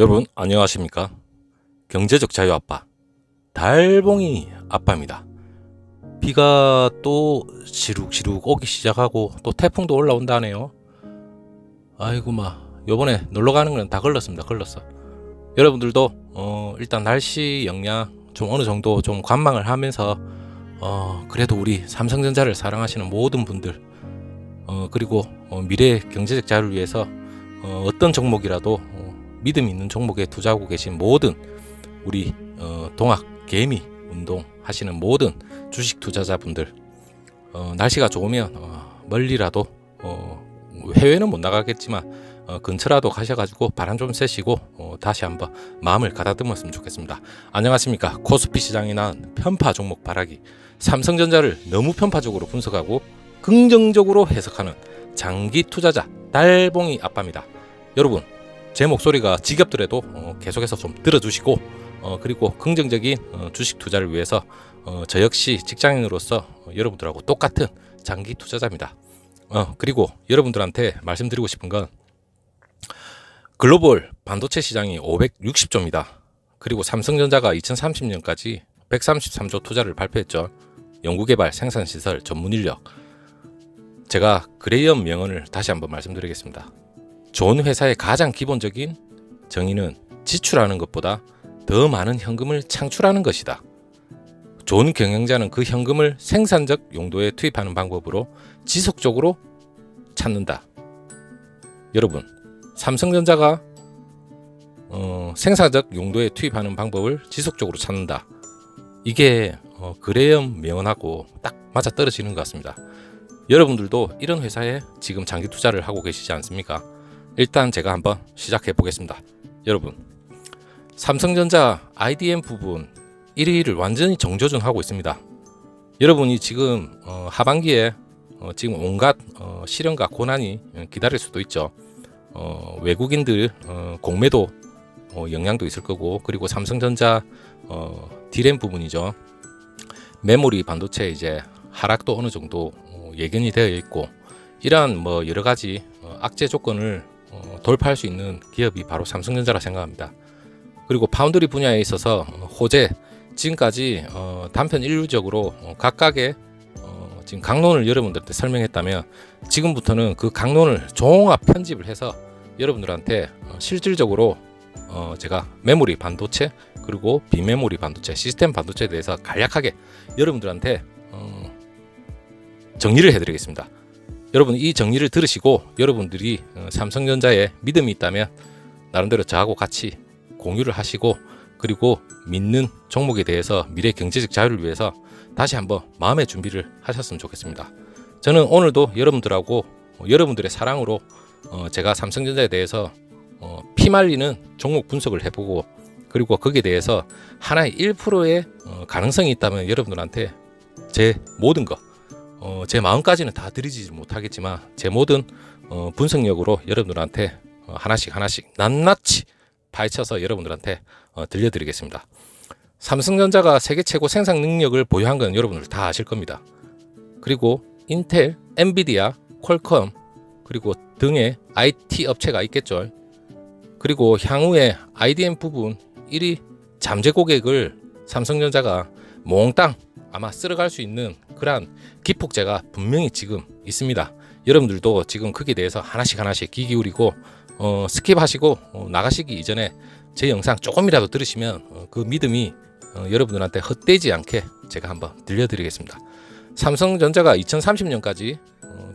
여러분 안녕하십니까? 경제적 자유 아빠 달봉이 아빠입니다. 비가 또 시룩시룩 오기 시작하고 또 태풍도 올라온다네요. 아이고 요번에 놀러 가는 건 다 걸렸습니다. 걸렸어. 여러분들도 일단 날씨 영향 좀 어느 정도 좀 관망을 하면서 그래도 우리 삼성전자를 사랑하시는 모든 분들 그리고 미래의 경제적 자유를 위해서 어떤 종목이라도 믿음 있는 종목에 투자하고 계신 모든 우리 동학 개미 운동 하시는 모든 주식 투자자분들 날씨가 좋으면 멀리라도 해외는 못 나가겠지만 근처라도 가셔가지고 바람 좀 쐬시고 다시 한번 마음을 가다듬었으면 좋겠습니다. 안녕하십니까? 코스피 시장에 난 편파 종목 바라기 삼성전자를 너무 편파적으로 분석하고 긍정적으로 해석하는 장기 투자자 달봉이 아빠입니다. 여러분 제 목소리가 지겹더라도 계속해서 좀 들어주시고 그리고 긍정적인 주식 투자를 위해서 저 역시 직장인으로서 여러분들하고 똑같은 장기 투자자입니다. 그리고 여러분들한테 말씀드리고 싶은 건 글로벌 반도체 시장이 560조입니다. 그리고 삼성전자가 2030년까지 133조 투자를 발표했죠. 연구개발, 생산시설, 전문인력. 제가 그레이엄 명언을 다시 한번 말씀드리겠습니다. 좋은 회사의 가장 기본적인 정의는 지출하는 것보다 더 많은 현금을 창출하는 것이다. 좋은 경영자는 그 현금을 생산적 용도에 투입하는 방법으로 지속적으로 찾는다. 여러분, 삼성전자가 생산적 용도에 투입하는 방법을 지속적으로 찾는다. 이게 그레이엄 명언하고 딱 맞아 떨어지는 것 같습니다. 여러분들도 이런 회사에 지금 장기 투자를 하고 계시지 않습니까? 일단 제가 한번 시작해 보겠습니다. 여러분, 삼성전자 IDM 부분 1위를 완전히 정조준하고 있습니다. 여러분이 지금 하반기에 지금 온갖 시련과 고난이 기다릴 수도 있죠. 외국인들 공매도 영향도 있을 거고, 그리고 삼성전자 D램 부분이죠. 메모리 반도체 이제 하락도 어느 정도 예견이 되어 있고, 이러한 여러 가지 악재 조건을 돌파할 수 있는 기업이 바로 삼성전자라 생각합니다. 그리고 파운드리 분야에 있어서 호재 지금까지 단편 일률적으로 각각의 지금 강론을 여러분들한테 설명했다면, 지금부터는 그 강론을 종합 편집을 해서 여러분들한테 실질적으로 제가 메모리 반도체 그리고 비메모리 반도체, 시스템 반도체에 대해서 간략하게 여러분들한테 정리를 해드리겠습니다. 여러분 이 정리를 들으시고 여러분들이 삼성전자에 믿음이 있다면 나름대로 저하고 같이 공유를 하시고, 그리고 믿는 종목에 대해서 미래 경제적 자유를 위해서 다시 한번 마음의 준비를 하셨으면 좋겠습니다. 저는 오늘도 여러분들하고 여러분들의 사랑으로 제가 삼성전자에 대해서 피말리는 종목 분석을 해보고, 그리고 거기에 대해서 하나의 1%의 가능성이 있다면 여러분들한테 제 모든 거 제 마음까지는 다 드리지 못하겠지만 제 모든 분석력으로 여러분들한테 하나씩 낱낱이 파헤쳐서 여러분들한테 들려드리겠습니다. 삼성전자가 세계 최고 생산 능력을 보유한 건 여러분들 다 아실 겁니다. 그리고 인텔, 엔비디아, 퀄컴 그리고 등의 IT 업체가 있겠죠. 그리고 향후에 IDM 부분 1위 잠재 고객을 삼성전자가 몽땅 아마 쓸어갈 수 있는 그러한 기폭제가 분명히 지금 있습니다. 여러분들도 지금 거기에 대해서 하나씩 귀 기울이고 스킵하시고 나가시기 이전에 제 영상 조금이라도 들으시면 그 믿음이 여러분들한테 헛되지 않게 제가 한번 들려드리겠습니다. 삼성전자가 2030년까지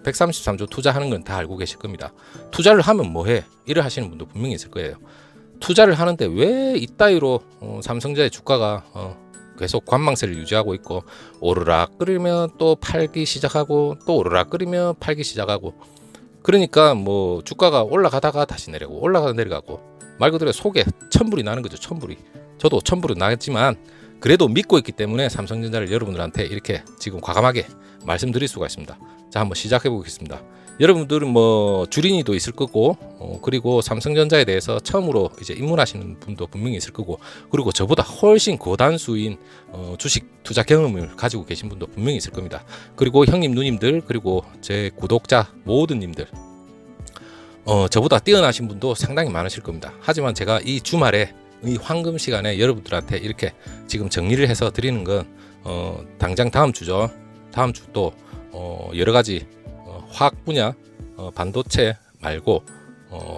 133조 투자하는 건 다 알고 계실 겁니다. 투자를 하면 뭐해? 일을 하시는 분도 분명히 있을 거예요. 투자를 하는데 왜 이따위로 삼성전자의 주가가 계속 관망세를 유지하고 있고, 오르락 끓이면 또 팔기 시작하고 또 오르락 끓이면 팔기 시작하고, 그러니까 주가가 올라가다가 다시 내려가고 올라가다 내려가고 말 그대로 속에 천불이 나는 거죠. 천불이. 저도 천불은 나겠지만 그래도 믿고 있기 때문에 삼성전자를 여러분들한테 이렇게 지금 과감하게 말씀드릴 수가 있습니다. 자, 한번 시작해 보겠습니다. 여러분들은 주린이도 있을 거고, 그리고 삼성전자에 대해서 처음으로 이제 입문하시는 분도 분명히 있을 거고, 그리고 저보다 훨씬 고단수인 주식 투자 경험을 가지고 계신 분도 분명히 있을 겁니다. 그리고 형님 누님들, 그리고 제 구독자 모든 님들, 저보다 뛰어나신 분도 상당히 많으실 겁니다. 하지만 제가 이 주말에 이 황금 시간에 여러분들한테 이렇게 지금 정리를 해서 드리는 건 당장 다음 주죠. 다음 주 또 여러 가지 화학 분야 반도체 말고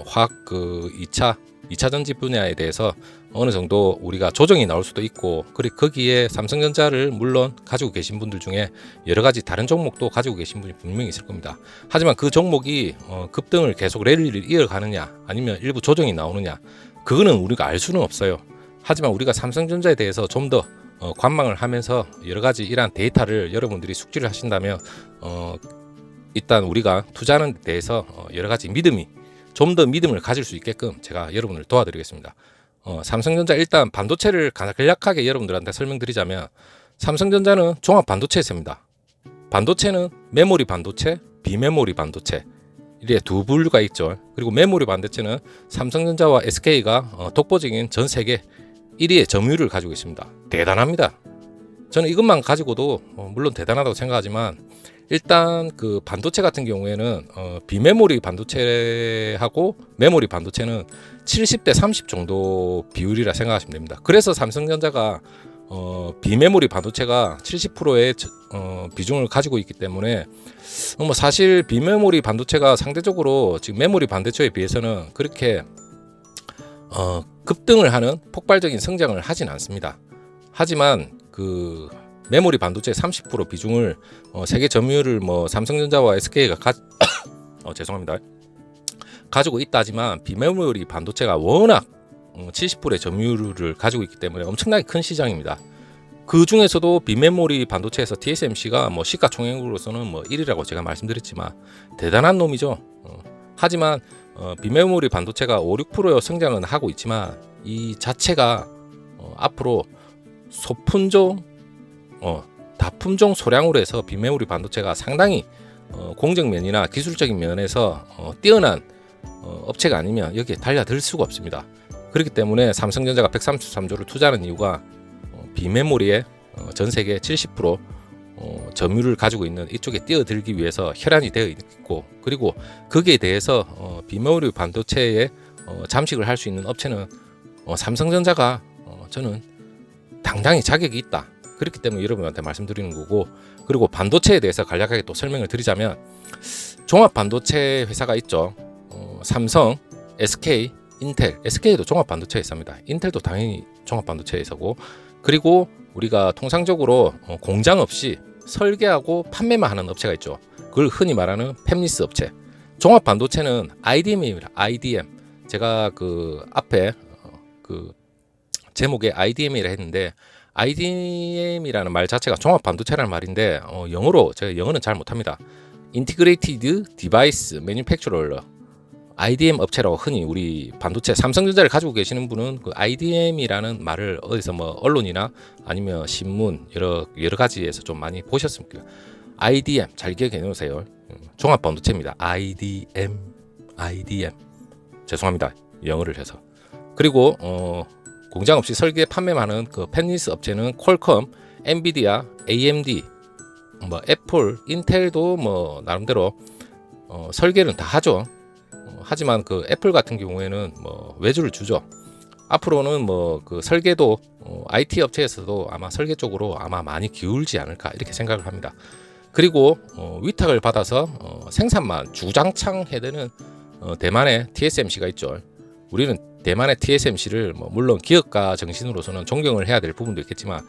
화학 그 2차 전지 분야에 대해서 어느 정도 우리가 조정이 나올 수도 있고, 그리고 거기에 삼성전자를 물론 가지고 계신 분들 중에 여러 가지 다른 종목도 가지고 계신 분이 분명히 있을 겁니다. 하지만 그 종목이 급등을 계속 랠리를 이어가느냐 아니면 일부 조정이 나오느냐, 그거는 우리가 알 수는 없어요. 하지만 우리가 삼성전자에 대해서 좀 더 관망을 하면서 여러 가지 이러한 데이터를 여러분들이 숙지를 하신다면 일단 우리가 투자하는 데 대해서 여러 가지 믿음이 좀 더 믿음을 가질 수 있게끔 제가 여러분을 도와드리겠습니다. 삼성전자 일단 반도체를 간략하게 여러분들한테 설명드리자면, 삼성전자는 종합 반도체 회사입니다. 반도체는 메모리 반도체, 비메모리 반도체 이렇게 두 분류가 있죠. 그리고 메모리 반도체는 삼성전자와 SK가 독보적인 전 세계 1위의 점유율을 가지고 있습니다. 대단합니다. 저는 이것만 가지고도 물론 대단하다고 생각하지만, 일단 그 반도체 같은 경우에는 비메모리 반도체하고 메모리 반도체는 70대 30 정도 비율이라 생각하시면 됩니다. 그래서 삼성전자가 비메모리 반도체가 70%의 비중을 가지고 있기 때문에 뭐 사실 비메모리 반도체가 상대적으로 지금 메모리 반도체에 비해서는 그렇게 급등을 하는 폭발적인 성장을 하진 않습니다. 하지만 그 메모리 반도체 30% 비중을 세계 점유율을 뭐 삼성전자와 SK가 죄송합니다. 가지고 있다지만 비메모리 반도체가 워낙 70%의 점유율을 가지고 있기 때문에 엄청나게 큰 시장입니다. 그 중에서도 비메모리 반도체에서 TSMC가 뭐 시가총액으로서는 뭐 1위라고 제가 말씀드렸지만 대단한 놈이죠. 하지만 비메모리 반도체가 5-6% 성장은 하고 있지만 이 자체가 앞으로 소품종 다품종 소량으로 해서 비메모리 반도체가 상당히 공정면이나 기술적인 면에서 뛰어난 업체가 아니면 여기에 달려들 수가 없습니다. 그렇기 때문에 삼성전자가 133조를 투자하는 이유가 비메모리의 전 세계 70% 점유율을 가지고 있는 이쪽에 뛰어들기 위해서 혈안이 되어 있고, 그리고 거기에 대해서 비메모리 반도체에 잠식을 할 수 있는 업체는 삼성전자가 저는 당당히 자격이 있다. 그렇기 때문에 여러분한테 말씀드리는 거고, 그리고 반도체에 대해서 간략하게 또 설명을 드리자면, 종합 반도체 회사가 있죠. 삼성, SK, 인텔. SK도 종합 반도체 회사입니다. 인텔도 당연히 종합 반도체 회사고, 그리고 우리가 통상적으로 공장 없이 설계하고 판매만 하는 업체가 있죠. 그걸 흔히 말하는 팹리스 업체. 종합 반도체는 IDM입니다. IDM. 제가 그 앞에 그 제목에 IDM이라 했는데, IDM이라는 말 자체가 종합 반도체라는 말인데 영어로 제가 영어는 잘 못합니다. Integrated Device Manufacturer, IDM 업체라고 흔히 우리 반도체 삼성전자를 가지고 계시는 분은 그 IDM이라는 말을 어디서 뭐 언론이나 아니면 신문 여러 가지에서 좀 많이 보셨으면 좋겠어요. IDM 잘 기억해 놓으세요. 종합 반도체입니다. IDM 죄송합니다. 영어를 해서. 그리고 공장 없이 설계 판매하는 그 팹리스 업체는 퀄컴, 엔비디아, AMD, 뭐 애플, 인텔도 뭐 나름대로 설계는 다 하죠. 하지만 그 애플 같은 경우에는 뭐 외주를 주죠. 앞으로는 뭐 그 설계도 IT 업체에서도 아마 설계 쪽으로 아마 많이 기울지 않을까 이렇게 생각을 합니다. 그리고 위탁을 받아서 생산만 주장창 해대는 대만의 TSMC가 있죠. 우리는 대만의 TSMC를 뭐 물론 기업가 정신으로서는 존경을 해야 될 부분도 있겠지만,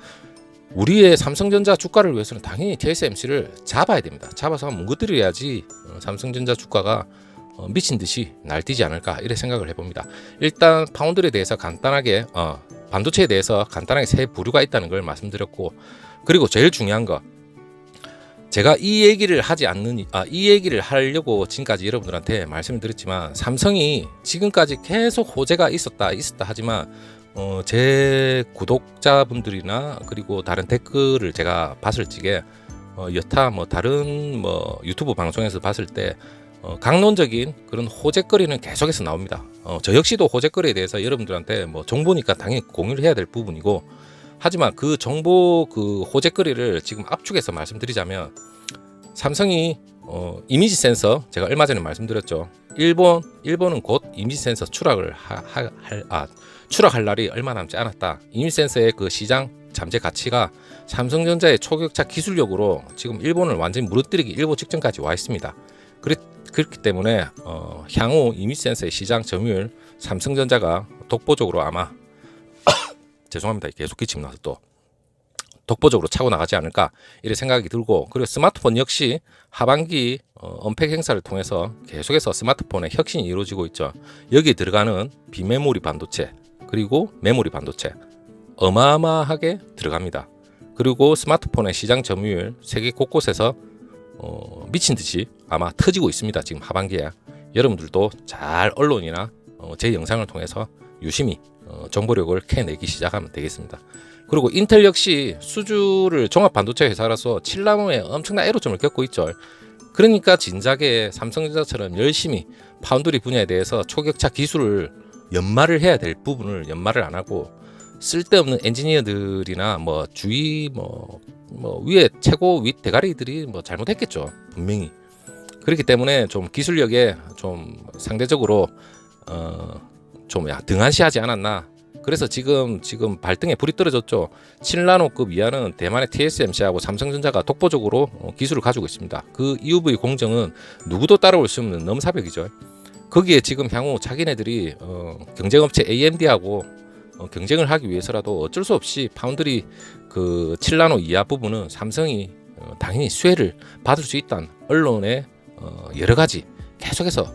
우리의 삼성전자 주가를 위해서는 당연히 TSMC를 잡아야 됩니다. 잡아서 뭉거뜨려야지 삼성전자 주가가 미친 듯이 날뛰지 않을까 이렇게 생각을 해봅니다. 일단 파운드리에 대해서 간단하게 반도체에 대해서 간단하게 세 부류가 있다는 걸 말씀드렸고, 그리고 제일 중요한 거, 제가 이 얘기를 이 얘기를 하려고 지금까지 여러분들한테 말씀을 드렸지만, 삼성이 지금까지 계속 호재가 있었다 하지만 제 구독자분들이나 그리고 다른 댓글을 제가 봤을 적에 여타 뭐 다른 뭐 유튜브 방송에서 봤을 때 강론적인 그런 호재거리는 계속해서 나옵니다. 저 역시도 호재거리에 대해서 여러분들한테 뭐 정보니까 당연히 공유를 해야 될 부분이고, 하지만 그 정보 그 호재거리를 지금 압축해서 말씀드리자면, 삼성이 이미지 센서 제가 얼마 전에 말씀드렸죠. 일본은 곧 이미지 센서 추락할 날이 얼마 남지 않았다. 이미지 센서의 그 시장 잠재 가치가 삼성전자의 초격차 기술력으로 지금 일본을 완전히 무너뜨리기 일보 직전까지 와 있습니다. 그렇기 때문에 향후 이미지 센서의 시장 점유율 삼성전자가 독보적으로 아마 죄송합니다. 계속 기침 나서 또 독보적으로 차고 나가지 않을까 이런 생각이 들고, 그리고 스마트폰 역시 하반기 언팩 행사를 통해서 계속해서 스마트폰의 혁신이 이루어지고 있죠. 여기에 들어가는 비메모리 반도체 그리고 메모리 반도체 어마어마하게 들어갑니다. 그리고 스마트폰의 시장 점유율 세계 곳곳에서 미친 듯이 아마 터지고 있습니다. 지금 하반기에 여러분들도 잘 언론이나 제 영상을 통해서 유심히 정보력을 캐내기 시작하면 되겠습니다. 그리고 인텔 역시 수주를 종합 반도체 회사라서 7나노에 엄청난 애로점을 겪고 있죠. 그러니까 진작에 삼성전자처럼 열심히 파운드리 분야에 대해서 초격차 기술을 연마를 해야 될 부분을 연마를 안 하고 쓸데없는 엔지니어들이나 뭐 주위 뭐 위에 최고 윗 대가리들이 뭐 잘못했겠죠. 분명히. 그렇기 때문에 좀 기술력에 좀 상대적으로 좀 등한시하지 않았나. 그래서 지금 발등에 불이 떨어졌죠. 7나노급 이하는 대만의 TSMC하고 삼성전자가 독보적으로 기술을 가지고 있습니다. 그 EUV 공정은 누구도 따라올 수 없는 넘사벽이죠. 거기에 지금 향후 자기네들이 경쟁업체 AMD하고 경쟁을 하기 위해서라도 어쩔 수 없이 파운드리 그 7나노 이하 부분은 삼성이 당연히 수혜를 받을 수 있다는 언론의 여러 가지 계속해서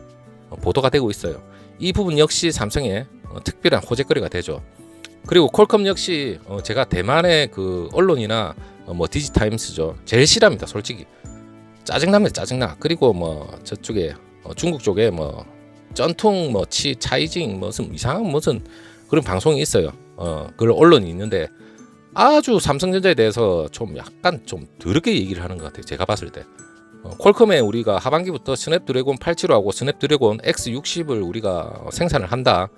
보도가 되고 있어요. 이 부분 역시 삼성의 특별한 호재거리가 되죠. 그리고 퀄컴 역시 제가 대만의 그 언론이나 디지타임스죠. 제일 싫어합니다. 솔직히 짜증납니다. 짜증나. 그리고 저쪽에 중국 쪽에 쩐퉁 차이징 무슨 이상한 무슨 그런 방송이 있어요. 그런 언론이 있는데 아주 삼성전자에 대해서 좀 약간 좀 더럽게 얘기를 하는 것 같아요. 제가 봤을 때. 퀄컴에 우리가 하반기부터 스냅드래곤 875하고 스냅드래곤 X60을 우리가 생산을 한다.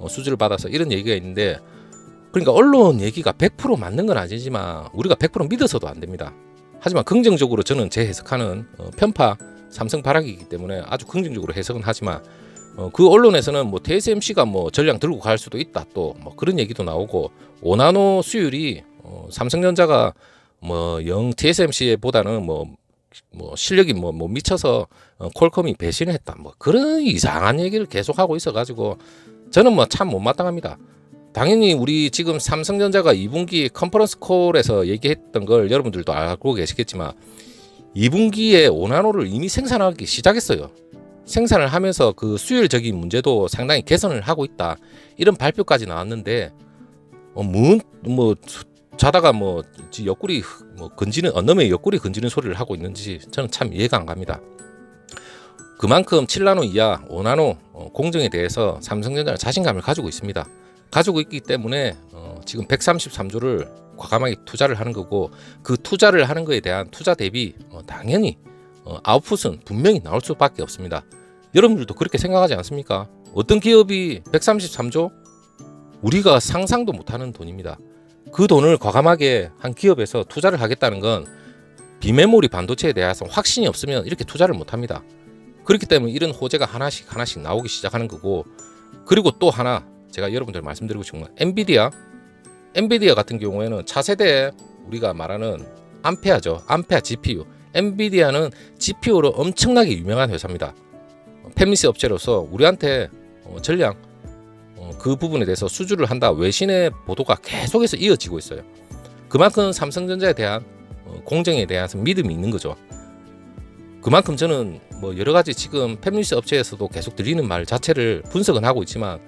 수주를 받아서 이런 얘기가 있는데, 그러니까 언론 얘기가 100% 맞는 건 아니지만 우리가 100% 믿어서도 안 됩니다. 하지만 긍정적으로 저는 제 해석하는 편파 삼성 발악이기 때문에 아주 긍정적으로 해석은 하지만 그 언론에서는 TSMC가 전량 들고 갈 수도 있다 또 그런 얘기도 나오고 5나노 수율이 삼성전자가 영 TSMC보다는 실력이 미쳐서 퀄컴이 배신을 했다 그런 이상한 얘기를 계속 하고 있어가지고 저는 참 못마땅합니다. 당연히 우리 지금 삼성전자가 2분기 컨퍼런스 콜에서 얘기했던 걸 여러분들도 알고 계시겠지만 2분기에 5나노를 이미 생산하기 시작했어요. 생산을 하면서 그 수율적인 문제도 상당히 개선을 하고 있다. 이런 발표까지 나왔는데 자다가 옆구리 건지는 언놈의 옆구리 건지는 소리를 하고 있는지 저는 참 이해가 안 갑니다. 그만큼 7나노 이하 5나노 공정에 대해서 삼성전자는 자신감을 가지고 있습니다. 가지고 있기 때문에 지금 133조를 과감하게 투자를 하는 거고, 그 투자를 하는 거에 대한 투자 대비 당연히 아웃풋은 분명히 나올 수밖에 없습니다. 여러분들도 그렇게 생각하지 않습니까? 어떤 기업이 133조? 우리가 상상도 못하는 돈입니다. 그 돈을 과감하게 한 기업에서 투자를 하겠다는 건 비메모리 반도체에 대해서 확신이 없으면 이렇게 투자를 못합니다. 그렇기 때문에 이런 호재가 하나씩 나오기 시작하는 거고, 그리고 또 하나 제가 여러분들 말씀드리고 싶은 건 엔비디아 같은 경우에는 차세대 우리가 말하는 암페아죠. 암페아 GPU. 엔비디아는 GPU로 엄청나게 유명한 회사입니다. 팹리스 업체로서 우리한테 전량 그 부분에 대해서 수주를 한다 외신의 보도가 계속해서 이어지고 있어요. 그만큼 삼성전자에 대한 공정에 대한 믿음이 있는 거죠. 그만큼 저는 여러 가지 지금 팹리스 업체에서도 계속 들리는 말 자체를 분석은 하고 있지만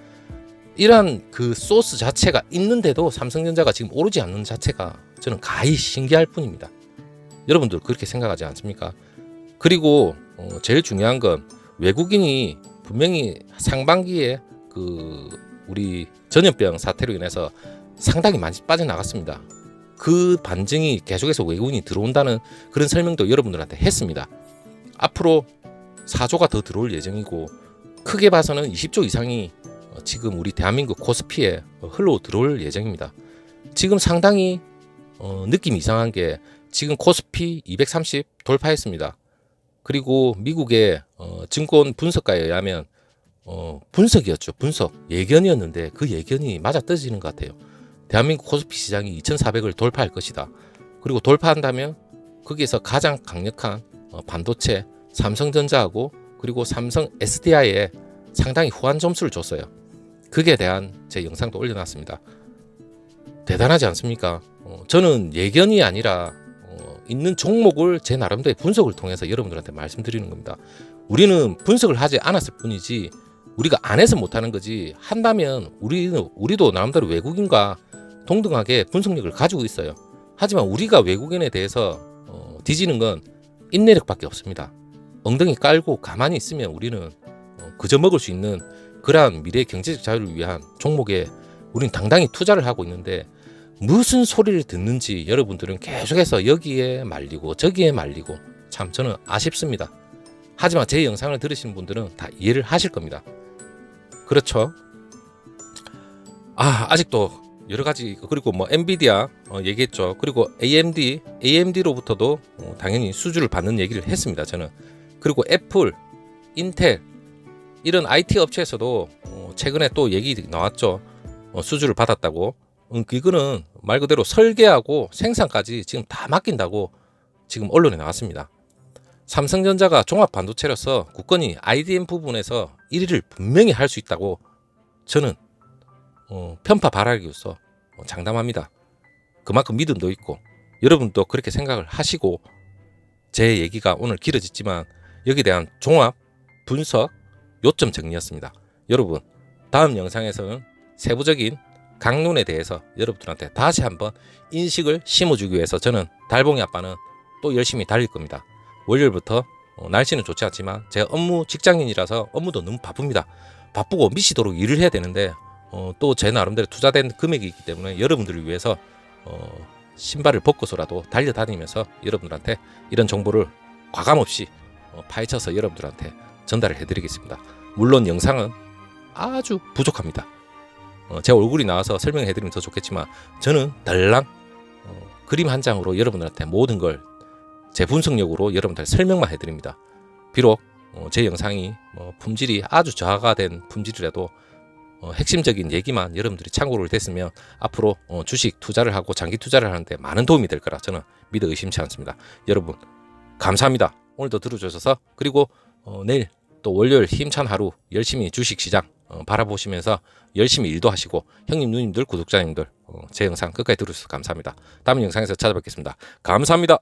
이러한 그 소스 자체가 있는데도 삼성전자가 지금 오르지 않는 자체가 저는 가히 신기할 뿐입니다. 여러분들 그렇게 생각하지 않습니까? 그리고 제일 중요한 건 외국인이 분명히 상반기에 그 우리 전염병 사태로 인해서 상당히 많이 빠져나갔습니다. 그 반증이 계속해서 외국인이 들어온다는 그런 설명도 여러분들한테 했습니다. 앞으로 4조가 더 들어올 예정이고 크게 봐서는 20조 이상이 지금 우리 대한민국 코스피에 흘러 들어올 예정입니다. 지금 상당히 느낌이 이상한 게 지금 코스피 230 돌파했습니다. 그리고 미국의 증권 분석가에 의하면 분석이었죠. 분석. 예견이었는데 그 예견이 맞아 떨어지는 것 같아요. 대한민국 코스피 시장이 2,400을 돌파할 것이다. 그리고 돌파한다면 거기에서 가장 강력한 반도체 삼성전자하고 그리고 삼성 SDI에 상당히 후한 점수를 줬어요. 그에 대한 제 영상도 올려놨습니다. 대단하지 않습니까? 저는 예견이 아니라 있는 종목을 제 나름대로의 분석을 통해서 여러분들한테 말씀드리는 겁니다. 우리는 분석을 하지 않았을 뿐이지 우리가 안 해서 못하는 거지, 한다면 우리도 나름대로 외국인과 동등하게 분석력을 가지고 있어요. 하지만 우리가 외국인에 대해서 뒤지는 건 인내력밖에 없습니다. 엉덩이 깔고 가만히 있으면 우리는 그저 먹을 수 있는 그러한 미래 경제적 자유를 위한 종목에 우리는 당당히 투자를 하고 있는데, 무슨 소리를 듣는지 여러분들은 계속해서 여기에 말리고 저기에 말리고 참 저는 아쉽습니다. 하지만 제 영상을 들으시는 분들은 다 이해를 하실 겁니다. 그렇죠? 아직도 여러 가지, 그리고 뭐 엔비디아 얘기했죠. 그리고 AMD로부터도 당연히 수주를 받는 얘기를 했습니다. 저는. 그리고 애플, 인텔 이런 IT 업체에서도 최근에 또 얘기 나왔죠. 수주를 받았다고. 이거는 말 그대로 설계하고 생산까지 지금 다 맡긴다고 지금 언론에 나왔습니다. 삼성전자가 종합 반도체로서 굳건히 IDM 부분에서 1위를 분명히 할 수 있다고 저는 편파 발악으로서 장담합니다. 그만큼 믿음도 있고 여러분도 그렇게 생각을 하시고, 제 얘기가 오늘 길어졌지만 여기에 대한 종합 분석 요점 정리였습니다. 여러분, 다음 영상에서는 세부적인 강론에 대해서 여러분들한테 다시 한번 인식을 심어주기 위해서 저는 달봉이 아빠는 또 열심히 달릴 겁니다. 월요일부터 날씨는 좋지 않지만 제가 업무 직장인이라서 업무도 너무 바쁩니다. 바쁘고 미치도록 일을 해야 되는데 또 제 나름대로 투자된 금액이 있기 때문에 여러분들을 위해서 신발을 벗고서라도 달려다니면서 여러분들한테 이런 정보를 과감없이 파헤쳐서 여러분들한테 전달을 해드리겠습니다. 물론 영상은 아주 부족합니다. 제 얼굴이 나와서 설명해드리면 더 좋겠지만 저는 달랑 그림 한 장으로 여러분들한테 모든 걸 제 분석력으로 여러분들 설명만 해드립니다. 비록 제 영상이 품질이 아주 저하가 된 품질이라도 핵심적인 얘기만 여러분들이 참고를 됐으면 앞으로 주식 투자를 하고 장기 투자를 하는데 많은 도움이 될 거라 저는 믿어 의심치 않습니다. 여러분 감사합니다. 오늘도 들어주셔서. 그리고 내일 또 월요일 힘찬 하루 열심히 주식시장 바라보시면서 열심히 일도 하시고, 형님 누님들 구독자님들 제 영상 끝까지 들어주셔서 감사합니다. 다음 영상에서 찾아뵙겠습니다. 감사합니다.